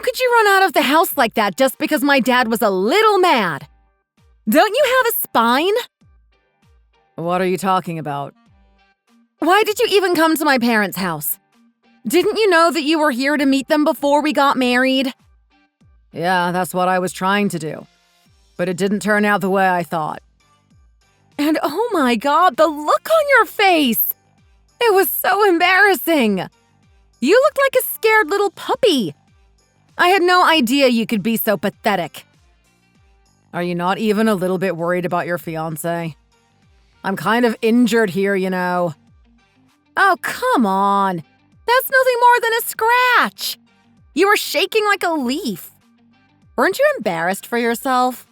How could you run out of the house like that just because my dad was a little mad? Don't you have a spine? What are you talking about? Why did you even come to my parents' house? Didn't you know that you were here to meet them before we got married? Yeah, that's what I was trying to do. But it didn't turn out the way I thought. And oh my God, the look on your face! It was so embarrassing. You looked like a scared little puppy. I had no idea you could be so pathetic. Are you not even a little bit worried about your fiancé? I'm kind of injured here, you know. Oh, come on. That's nothing more than a scratch. You were shaking like a leaf. Weren't you embarrassed for yourself?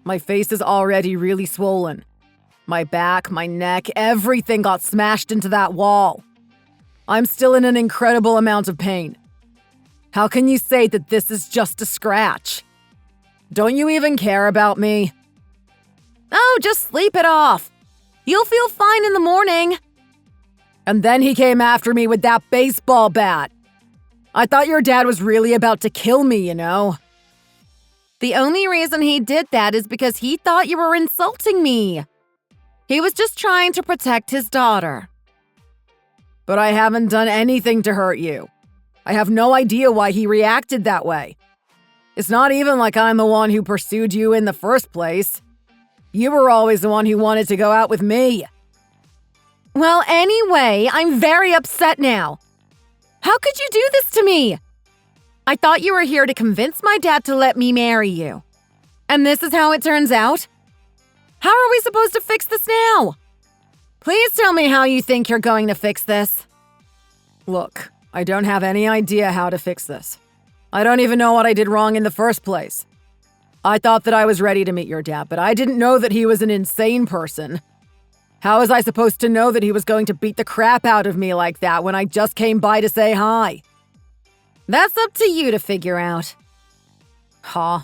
My face is already really swollen. My back, my neck, everything got smashed into that wall. I'm still in an incredible amount of pain. How can you say that this is just a scratch? Don't you even care about me? Oh, just sleep it off. You'll feel fine in the morning. And then he came after me with that baseball bat. I thought your dad was really about to kill me, you know? The only reason he did that is because he thought you were insulting me. He was just trying to protect his daughter. But I haven't done anything to hurt you. I have no idea why he reacted that way. It's not even like I'm the one who pursued you in the first place. You were always the one who wanted to go out with me. Well, anyway, I'm very upset now. How could you do this to me? I thought you were here to convince my dad to let me marry you. And this is how it turns out? How are we supposed to fix this now? Please tell me how you think you're going to fix this. Look, I don't have any idea how to fix this. I don't even know what I did wrong in the first place. I thought that I was ready to meet your dad, but I didn't know that he was an insane person. How was I supposed to know that he was going to beat the crap out of me like that when I just came by to say hi? That's up to you to figure out. Huh?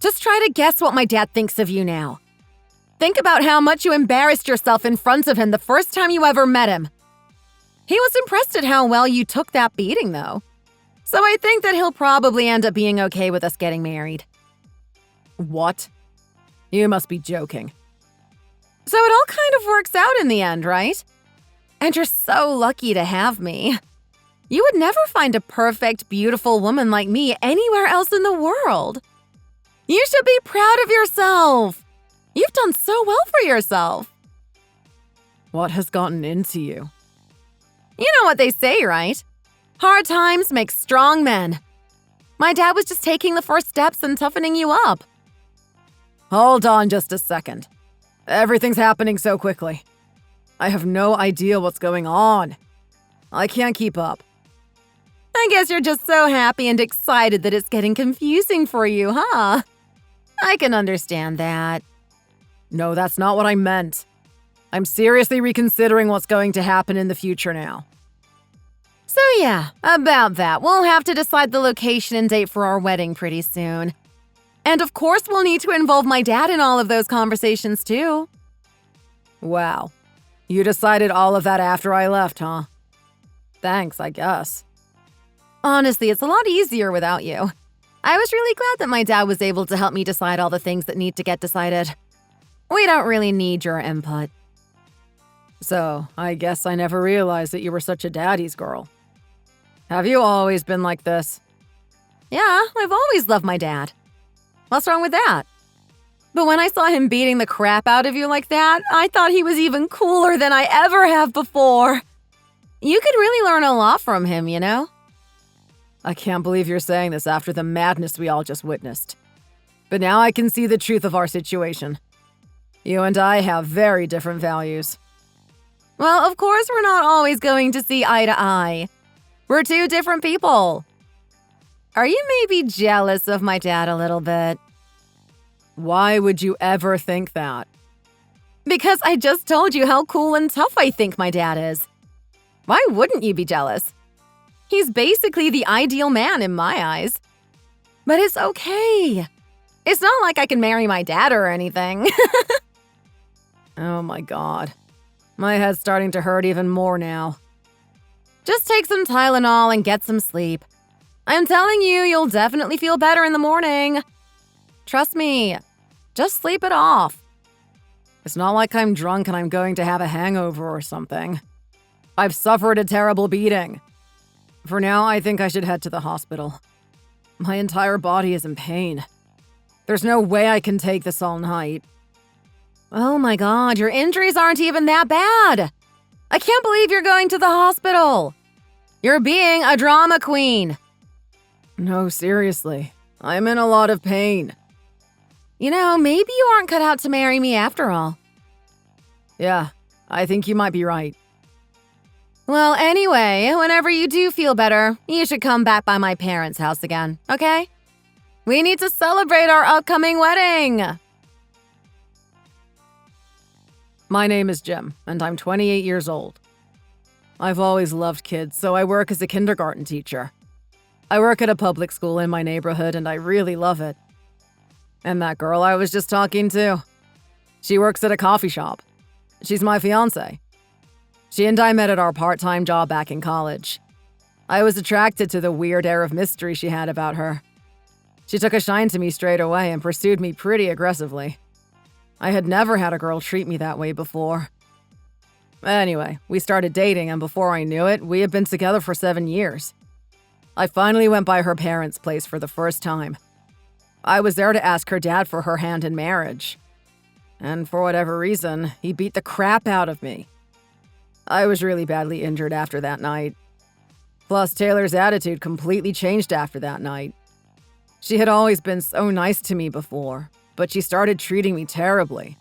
Just try to guess what my dad thinks of you now. Think about how much you embarrassed yourself in front of him the first time you ever met him. He was impressed at how well you took that beating, though. So I think that he'll probably end up being okay with us getting married. What? You must be joking. So it all kind of works out in the end, right? And you're so lucky to have me. You would never find a perfect, beautiful woman like me anywhere else in the world. You should be proud of yourself. You've done so well for yourself. What has gotten into you? You know what they say, right? Hard times make strong men. My dad was just taking the first steps and toughening you up. Hold on just a second. Everything's happening so quickly. I have no idea what's going on. I can't keep up. I guess you're just so happy and excited that it's getting confusing for you, huh? I can understand that. No, that's not what I meant. I'm seriously reconsidering what's going to happen in the future now. So yeah, about that, we'll have to decide the location and date for our wedding pretty soon. And of course, we'll need to involve my dad in all of those conversations too. Wow. You decided all of that after I left, huh? Thanks, I guess. Honestly, it's a lot easier without you. I was really glad that my dad was able to help me decide all the things that need to get decided. We don't really need your input. So, I guess I never realized that you were such a daddy's girl. Have you always been like this? Yeah, I've always loved my dad. What's wrong with that? But when I saw him beating the crap out of you like that, I thought he was even cooler than I ever have before. You could really learn a lot from him, you know? I can't believe you're saying this after the madness we all just witnessed. But now I can see the truth of our situation. You and I have very different values. Well, of course we're not always going to see eye to eye. We're two different people. Are you maybe jealous of my dad a little bit? Why would you ever think that? Because I just told you how cool and tough I think my dad is. Why wouldn't you be jealous? He's basically the ideal man in my eyes. But it's okay. It's not like I can marry my dad or anything. Oh my God. My head's starting to hurt even more now. Just take some Tylenol and get some sleep. I'm telling you, you'll definitely feel better in the morning. Trust me, just sleep it off. It's not like I'm drunk and I'm going to have a hangover or something. I've suffered a terrible beating. For now, I think I should head to the hospital. My entire body is in pain. There's no way I can take this all night. Oh my God, your injuries aren't even that bad. I can't believe you're going to the hospital. You're being a drama queen. No, seriously. I'm in a lot of pain. You know, maybe you aren't cut out to marry me after all. Yeah, I think you might be right. Well, anyway, whenever you do feel better, you should come back by my parents' house again, okay? We need to celebrate our upcoming wedding. My name is Jim, and I'm 28 years old. I've always loved kids, so I work as a kindergarten teacher. I work at a public school in my neighborhood, and I really love it. And that girl I was just talking to, she works at a coffee shop. She's my fiancé. She and I met at our part-time job back in college. I was attracted to the weird air of mystery she had about her. She took a shine to me straight away and pursued me pretty aggressively. I had never had a girl treat me that way before. Anyway, we started dating, and before I knew it, we had been together for 7 years. I finally went by her parents' place for the first time. I was there to ask her dad for her hand in marriage. And for whatever reason, he beat the crap out of me. I was really badly injured after that night. Plus, Taylor's attitude completely changed after that night. She had always been so nice to me before, but she started treating me terribly.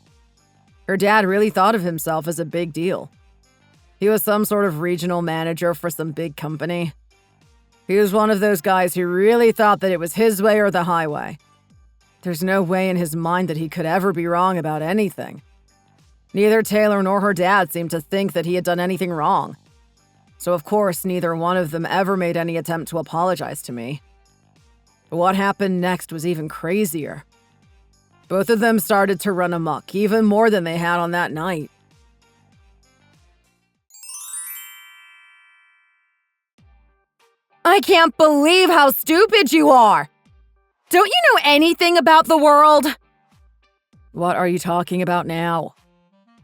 Her dad really thought of himself as a big deal. He was some sort of regional manager for some big company. He was one of those guys who really thought that it was his way or the highway. There's no way in his mind that he could ever be wrong about anything. Neither Taylor nor her dad seemed to think that he had done anything wrong. So of course, neither one of them ever made any attempt to apologize to me. But what happened next was even crazier. Both of them started to run amok, even more than they had on that night. I can't believe how stupid you are! Don't you know anything about the world? What are you talking about now?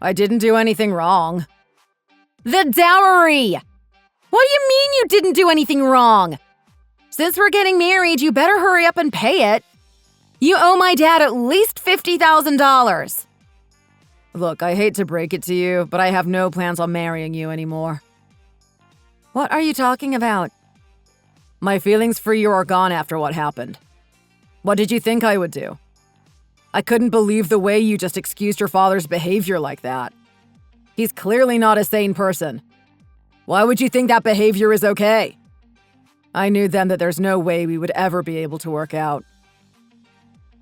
I didn't do anything wrong. The dowry! What do you mean you didn't do anything wrong? Since we're getting married, you better hurry up and pay it. You owe my dad at least $50,000. Look, I hate to break it to you, but I have no plans on marrying you anymore. What are you talking about? My feelings for you are gone after what happened. What did you think I would do? I couldn't believe the way you just excused your father's behavior like that. He's clearly not a sane person. Why would you think that behavior is okay? I knew then that there's no way we would ever be able to work out.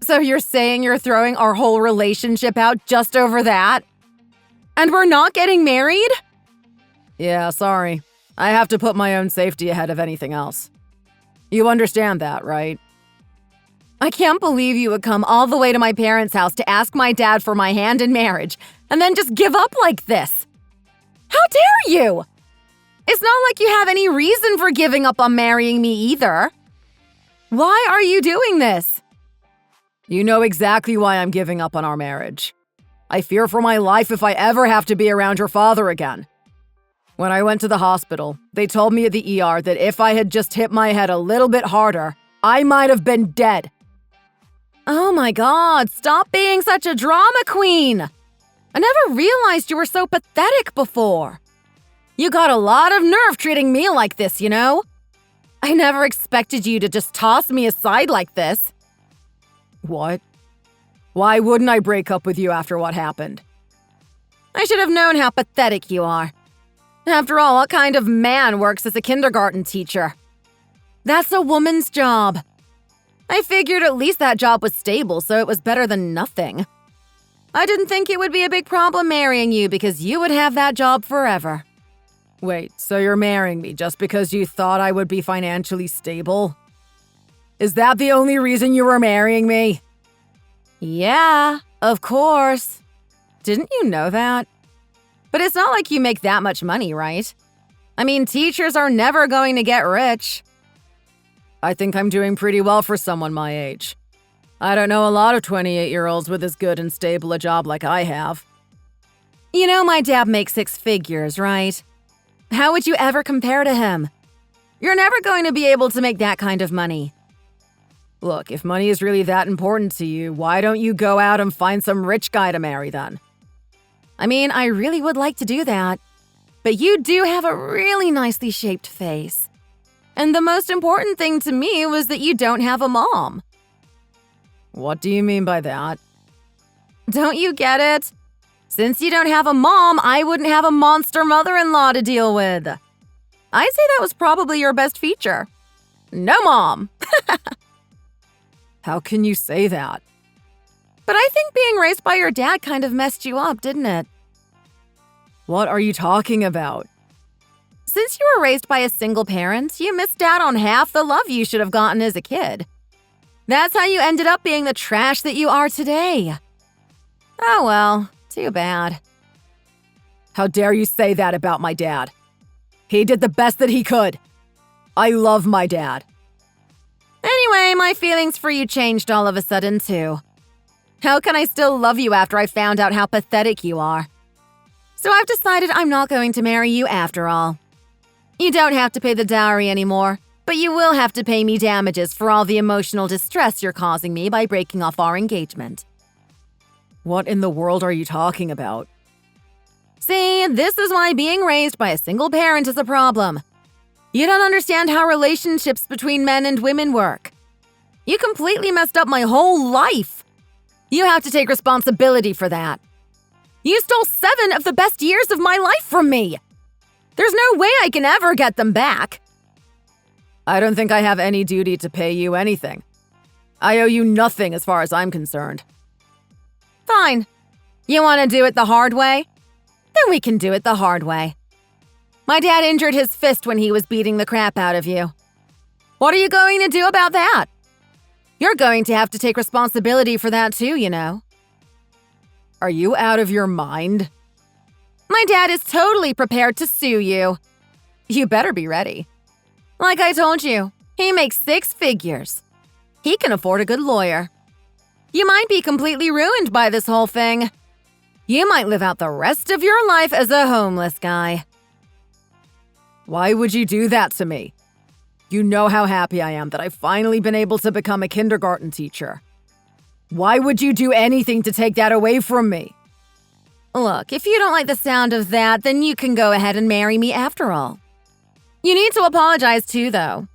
So you're saying you're throwing our whole relationship out just over that? And we're not getting married? Yeah, sorry. I have to put my own safety ahead of anything else. You understand that, right? I can't believe you would come all the way to my parents' house to ask my dad for my hand in marriage and then just give up like this. How dare you? It's not like you have any reason for giving up on marrying me either. Why are you doing this? You know exactly why I'm giving up on our marriage. I fear for my life if I ever have to be around your father again. When I went to the hospital, they told me at the ER that if I had just hit my head a little bit harder, I might have been dead. Oh my God, stop being such a drama queen! I never realized you were so pathetic before. You got a lot of nerve treating me like this, you know? I never expected you to just toss me aside like this. What? Why wouldn't I break up with you after what happened? I should have known how pathetic you are. After all, what kind of man works as a kindergarten teacher? That's a woman's job. I figured at least that job was stable, so it was better than nothing. I didn't think it would be a big problem marrying you because you would have that job forever. Wait, so you're marrying me just because you thought I would be financially stable? Is that the only reason you were marrying me? Yeah, of course. Didn't you know that? But it's not like you make that much money, right? I mean, teachers are never going to get rich. I think I'm doing pretty well for someone my age. I don't know a lot of 28-year-olds with as good and stable a job like I have. You know my dad makes 6 figures, right? How would you ever compare to him? You're never going to be able to make that kind of money. Look, if money is really that important to you, why don't you go out and find some rich guy to marry then? I mean, I really would like to do that. But you do have a really nicely shaped face. And the most important thing to me was that you don't have a mom. What do you mean by that? Don't you get it? Since you don't have a mom, I wouldn't have a monster mother-in-law to deal with. I'd say that was probably your best feature. No mom. How can you say that? But I think being raised by your dad kind of messed you up, didn't it? What are you talking about? Since you were raised by a single parent, you missed out on half the love you should have gotten as a kid. That's how you ended up being the trash that you are today. Oh well, too bad. How dare you say that about my dad? He did the best that he could. I love my dad. Anyway, my feelings for you changed all of a sudden, too. How can I still love you after I found out how pathetic you are? So I've decided I'm not going to marry you after all. You don't have to pay the dowry anymore, but you will have to pay me damages for all the emotional distress you're causing me by breaking off our engagement. What in the world are you talking about? See, this is why being raised by a single parent is a problem. You don't understand how relationships between men and women work. You completely messed up my whole life. You have to take responsibility for that. You stole 7 of the best years of my life from me. There's no way I can ever get them back. I don't think I have any duty to pay you anything. I owe you nothing as far as I'm concerned. Fine. You want to do it the hard way? Then we can do it the hard way. My dad injured his fist when he was beating the crap out of you. What are you going to do about that? You're going to have to take responsibility for that too, you know. Are you out of your mind? My dad is totally prepared to sue you. You better be ready. Like I told you, he makes 6 figures. He can afford a good lawyer. You might be completely ruined by this whole thing. You might live out the rest of your life as a homeless guy. Why would you do that to me? You know how happy I am that I've finally been able to become a kindergarten teacher. Why would you do anything to take that away from me? Look, if you don't like the sound of that, then you can go ahead and marry me after all. You need to apologize too, though.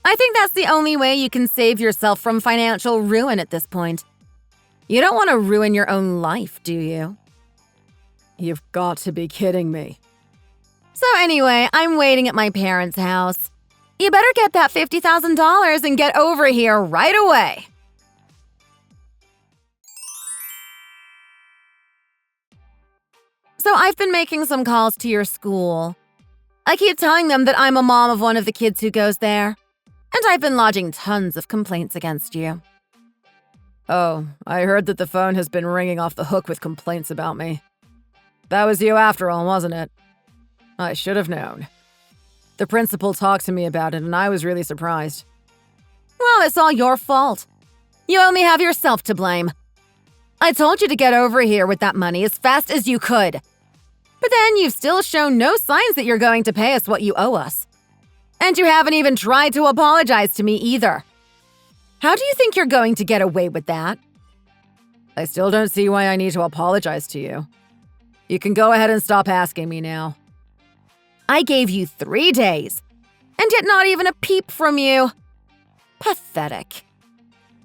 I think that's the only way you can save yourself from financial ruin at this point. You don't want to ruin your own life, do you? You've got to be kidding me. So anyway, I'm waiting at my parents' house. You better get that $50,000 and get over here right away. So I've been making some calls to your school. I keep telling them that I'm a mom of one of the kids who goes there. And I've been lodging tons of complaints against you. Oh, I heard that the phone has been ringing off the hook with complaints about me. That was you after all, wasn't it? I should have known. The principal talked to me about it and I was really surprised. Well, it's all your fault. You only have yourself to blame. I told you to get over here with that money as fast as you could. But then you've still shown no signs that you're going to pay us what you owe us. And you haven't even tried to apologize to me either. How do you think you're going to get away with that? I still don't see why I need to apologize to you. You can go ahead and stop asking me now. I gave you 3 days, and yet not even a peep from you. Pathetic.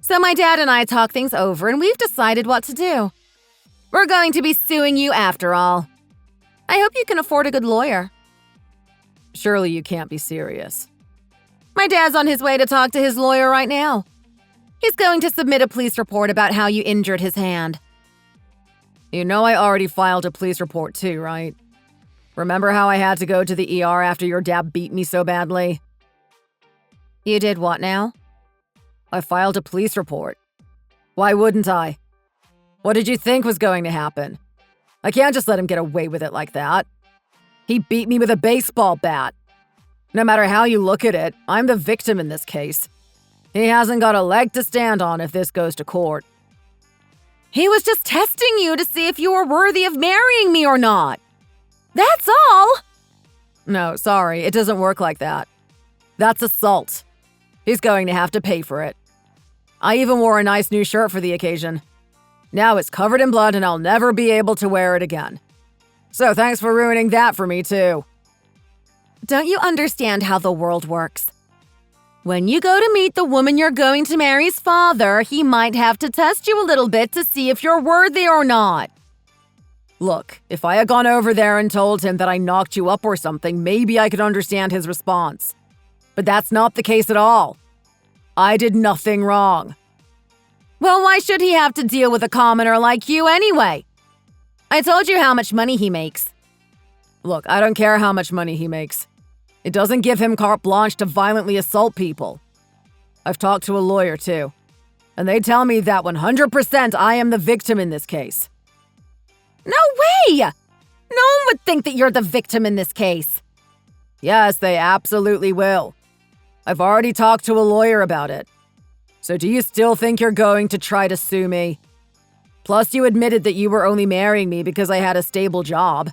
So my dad and I talked things over, and we've decided what to do. We're going to be suing you after all. I hope you can afford a good lawyer. Surely you can't be serious. My dad's on his way to talk to his lawyer right now. He's going to submit a police report about how you injured his hand. You know I already filed a police report too, right? Remember how I had to go to the ER after your dad beat me so badly? You did what now? I filed a police report. Why wouldn't I? What did you think was going to happen? I can't just let him get away with it like that. He beat me with a baseball bat. No matter how you look at it, I'm the victim in this case. He hasn't got a leg to stand on if this goes to court. He was just testing you to see if you were worthy of marrying me or not. That's all. No, sorry, it doesn't work like that. That's assault. He's going to have to pay for it. I even wore a nice new shirt for the occasion. Now it's covered in blood and I'll never be able to wear it again. So thanks for ruining that for me too. Don't you understand how the world works? When you go to meet the woman you're going to marry's father, he might have to test you a little bit to see if you're worthy or not. Look, if I had gone over there and told him that I knocked you up or something, maybe I could understand his response. But that's not the case at all. I did nothing wrong. Well, why should he have to deal with a commoner like you anyway? I told you how much money he makes. Look, I don't care how much money he makes. It doesn't give him carte blanche to violently assault people. I've talked to a lawyer too, and they tell me that 100% I am the victim in this case. No way! No one would think that you're the victim in this case. Yes, they absolutely will. I've already talked to a lawyer about it. So do you still think you're going to try to sue me? Plus, you admitted that you were only marrying me because I had a stable job.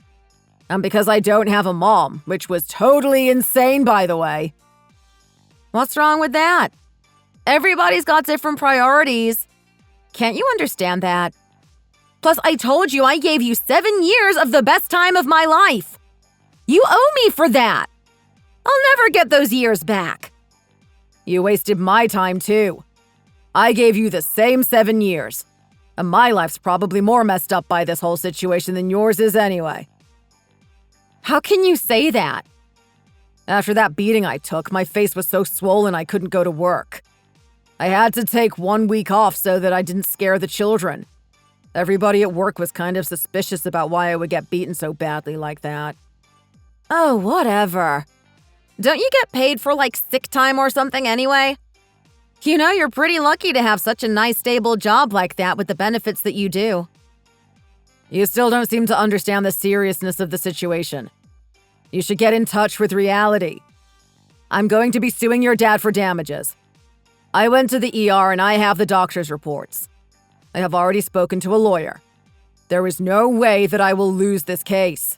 And because I don't have a mom, which was totally insane, by the way. What's wrong with that? Everybody's got different priorities. Can't you understand that? Plus, I told you I gave you 7 years of the best time of my life. You owe me for that. I'll never get those years back. You wasted my time, too. I gave you the same 7 years. And my life's probably more messed up by this whole situation than yours is anyway. How can you say that? After that beating I took, my face was so swollen I couldn't go to work. I had to take 1 week off so that I didn't scare the children. Everybody at work was kind of suspicious about why I would get beaten so badly like that. Oh, whatever. Don't you get paid for like sick time or something anyway? You know, you're pretty lucky to have such a nice stable job like that with the benefits that you do. You still don't seem to understand the seriousness of the situation. You should get in touch with reality. I'm going to be suing your dad for damages. I went to the ER and I have the doctor's reports. I have already spoken to a lawyer. There is no way that I will lose this case.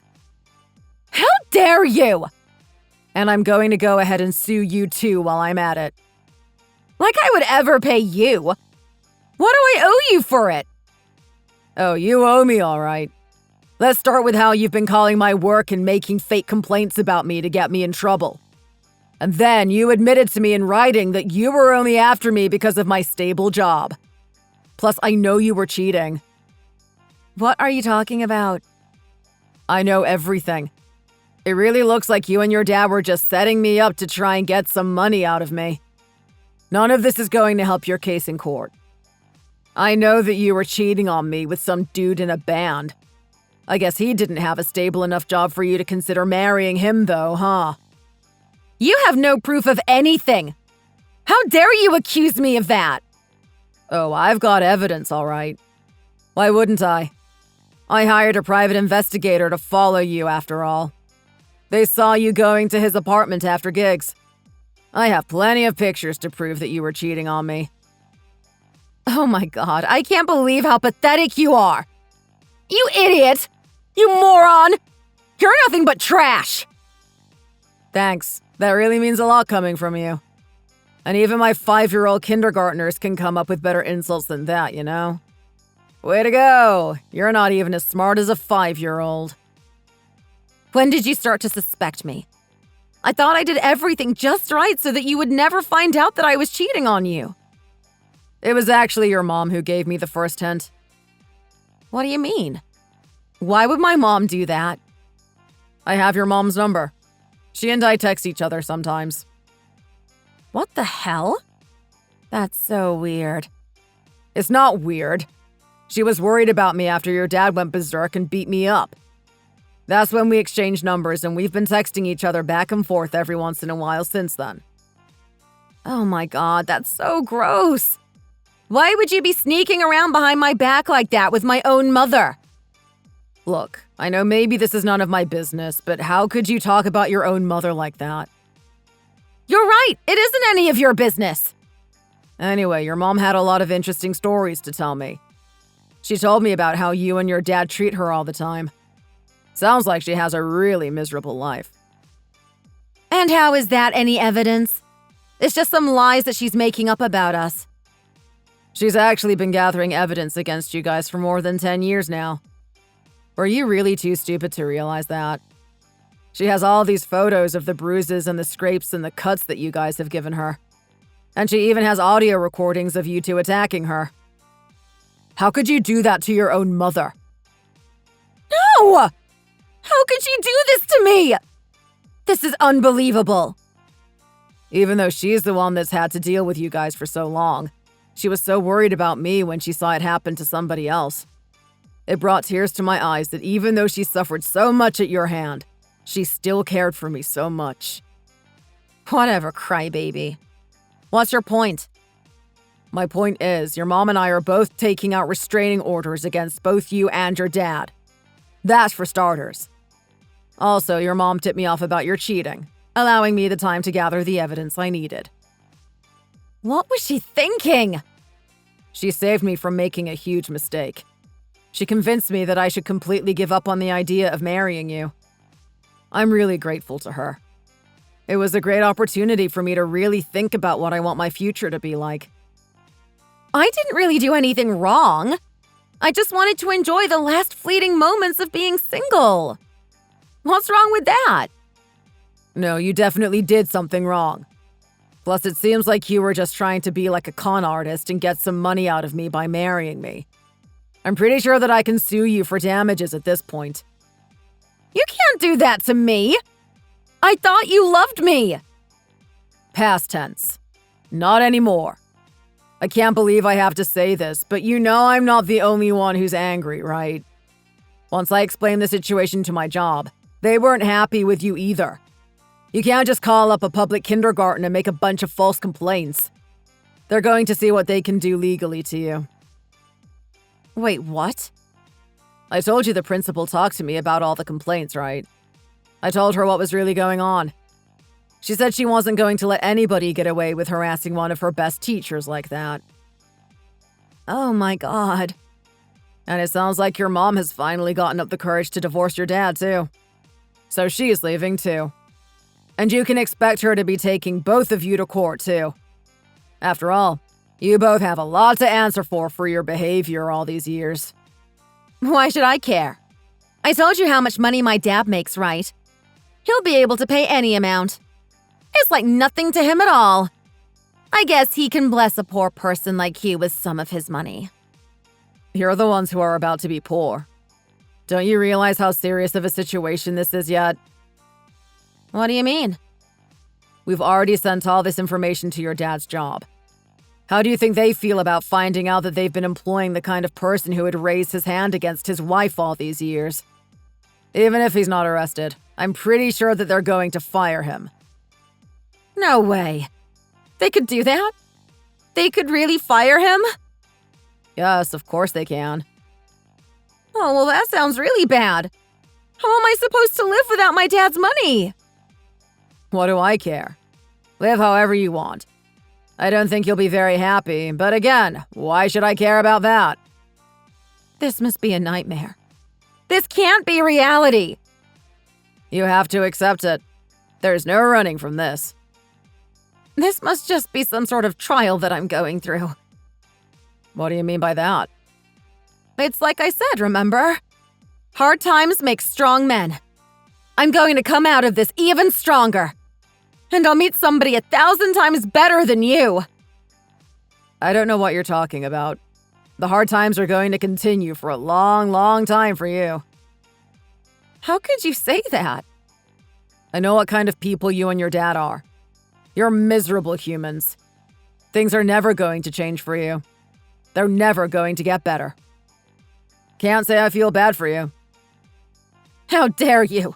How dare you! And I'm going to go ahead and sue you too while I'm at it. Like I would ever pay you. What do I owe you for it? Oh, you owe me all right. Let's start with how you've been calling my work and making fake complaints about me to get me in trouble. And then you admitted to me in writing that you were only after me because of my stable job. Plus, I know you were cheating. What are you talking about? I know everything. It really looks like you and your dad were just setting me up to try and get some money out of me. None of this is going to help your case in court. I know that you were cheating on me with some dude in a band. I guess he didn't have a stable enough job for you to consider marrying him though, huh? You have no proof of anything. How dare you accuse me of that? Oh, I've got evidence, all right. Why wouldn't I? I hired a private investigator to follow you after all. They saw you going to his apartment after gigs. I have plenty of pictures to prove that you were cheating on me. Oh my God, I can't believe how pathetic you are. You idiot! You moron! You're nothing but trash! Thanks. That really means a lot coming from you. And even my 5-year-old kindergartners can come up with better insults than that, you know? Way to go! You're not even as smart as a 5-year-old. When did you start to suspect me? I thought I did everything just right so that you would never find out that I was cheating on you. It was actually your mom who gave me the first hint. What do you mean? Why would my mom do that? I have your mom's number. She and I text each other sometimes. What the hell? That's so weird. It's not weird. She was worried about me after your dad went berserk and beat me up. That's when we exchanged numbers, and we've been texting each other back and forth every once in a while since then. Oh my God, that's so gross. Why would you be sneaking around behind my back like that with my own mother? Look, I know maybe this is none of my business, but how could you talk about your own mother like that? You're right, it isn't any of your business. Anyway, your mom had a lot of interesting stories to tell me. She told me about how you and your dad treat her all the time. Sounds like she has a really miserable life. And how is that any evidence? It's just some lies that she's making up about us. She's actually been gathering evidence against you guys for more than 10 years now. Were you really too stupid to realize that? She has all these photos of the bruises and the scrapes and the cuts that you guys have given her. And she even has audio recordings of you two attacking her. How could you do that to your own mother? No! How could she do this to me? This is unbelievable. Even though she's the one that's had to deal with you guys for so long, she was so worried about me when she saw it happen to somebody else. It brought tears to my eyes that even though she suffered so much at your hand, she still cared for me so much. Whatever, crybaby. What's your point? My point is, your mom and I are both taking out restraining orders against both you and your dad. That's for starters. Also, your mom tipped me off about your cheating, allowing me the time to gather the evidence I needed. What was she thinking? She saved me from making a huge mistake. She convinced me that I should completely give up on the idea of marrying you. I'm really grateful to her. It was a great opportunity for me to really think about what I want my future to be like. I didn't really do anything wrong. I just wanted to enjoy the last fleeting moments of being single. What's wrong with that? No, you definitely did something wrong. Plus, it seems like you were just trying to be like a con artist and get some money out of me by marrying me. I'm pretty sure that I can sue you for damages at this point. You can't do that to me. I thought you loved me. Past tense. Not anymore. I can't believe I have to say this, but you know I'm not the only one who's angry, right? Once I explained the situation to my job, they weren't happy with you either. You can't just call up a public kindergarten and make a bunch of false complaints. They're going to see what they can do legally to you. Wait, what? I told you the principal talked to me about all the complaints, right? I told her what was really going on. She said she wasn't going to let anybody get away with harassing one of her best teachers like that. Oh my God. And it sounds like your mom has finally gotten up the courage to divorce your dad, too. So she's leaving, too. And you can expect her to be taking both of you to court, too. After all, you both have a lot to answer for your behavior all these years. Why should I care? I told you how much money my dad makes, right? He'll be able to pay any amount. It's like nothing to him at all. I guess he can bless a poor person like you with some of his money. You're the ones who are about to be poor. Don't you realize how serious of a situation this is yet? What do you mean? We've already sent all this information to your dad's job. How do you think they feel about finding out that they've been employing the kind of person who would raise his hand against his wife all these years? Even if he's not arrested, I'm pretty sure that they're going to fire him. No way. They could do that? They could really fire him? Yes, of course they can. Oh, well, that sounds really bad. How am I supposed to live without my dad's money? What do I care? Live however you want. I don't think you'll be very happy, but again, why should I care about that? This must be a nightmare. This can't be reality. You have to accept it. There's no running from this. This must just be some sort of trial that I'm going through. What do you mean by that? It's like I said, remember? Hard times make strong men. I'm going to come out of this even stronger. And I'll meet somebody 1,000 times better than you. I don't know what you're talking about. The hard times are going to continue for a long, long time for you. How could you say that? I know what kind of people you and your dad are. You're miserable humans. Things are never going to change for you. They're never going to get better. Can't say I feel bad for you. How dare you?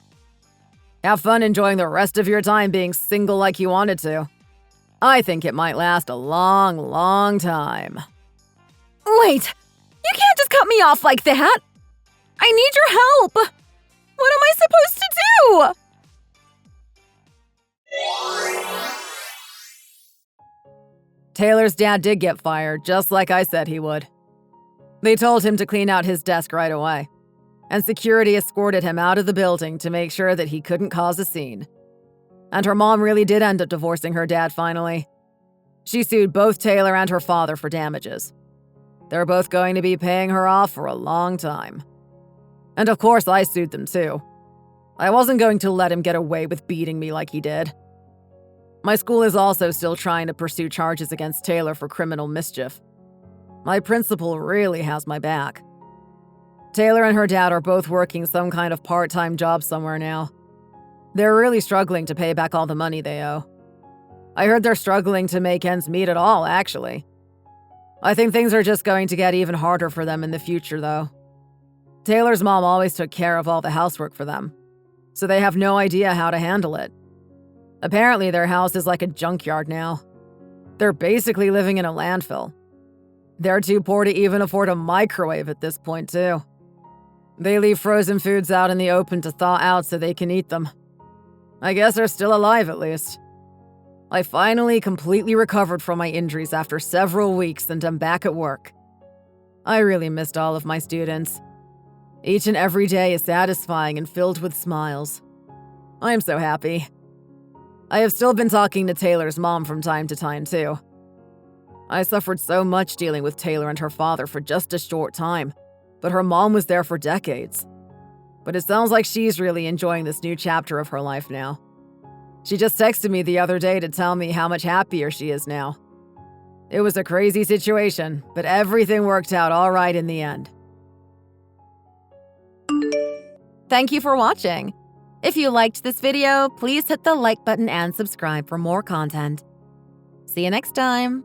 Have fun enjoying the rest of your time being single like you wanted to. I think it might last a long, long time. Wait! You can't just cut me off like that! I need your help! What am I supposed to do? Taylor's dad did get fired, just like I said he would. They told him to clean out his desk right away, and security escorted him out of the building to make sure that he couldn't cause a scene. And her mom really did end up divorcing her dad finally. She sued both Taylor and her father for damages. They're both going to be paying her off for a long time. And of course, I sued them too. I wasn't going to let him get away with beating me like he did. My school is also still trying to pursue charges against Taylor for criminal mischief. My principal really has my back. Taylor and her dad are both working some kind of part-time job somewhere now. They're really struggling to pay back all the money they owe. I heard they're struggling to make ends meet at all, actually. I think things are just going to get even harder for them in the future, though. Taylor's mom always took care of all the housework for them, so they have no idea how to handle it. Apparently, their house is like a junkyard now. They're basically living in a landfill. They're too poor to even afford a microwave at this point, too. They leave frozen foods out in the open to thaw out so they can eat them. I guess they're still alive, at least. I finally completely recovered from my injuries after several weeks and am back at work. I really missed all of my students. Each and every day is satisfying and filled with smiles. I am so happy. I have still been talking to Taylor's mom from time to time, too. I suffered so much dealing with Taylor and her father for just a short time, but her mom was there for decades. But it sounds like she's really enjoying this new chapter of her life now. She just texted me the other day to tell me how much happier she is now. It was a crazy situation, but everything worked out all right in the end. Thank you for watching. If you liked this video, please hit the like button and subscribe for more content. See you next time.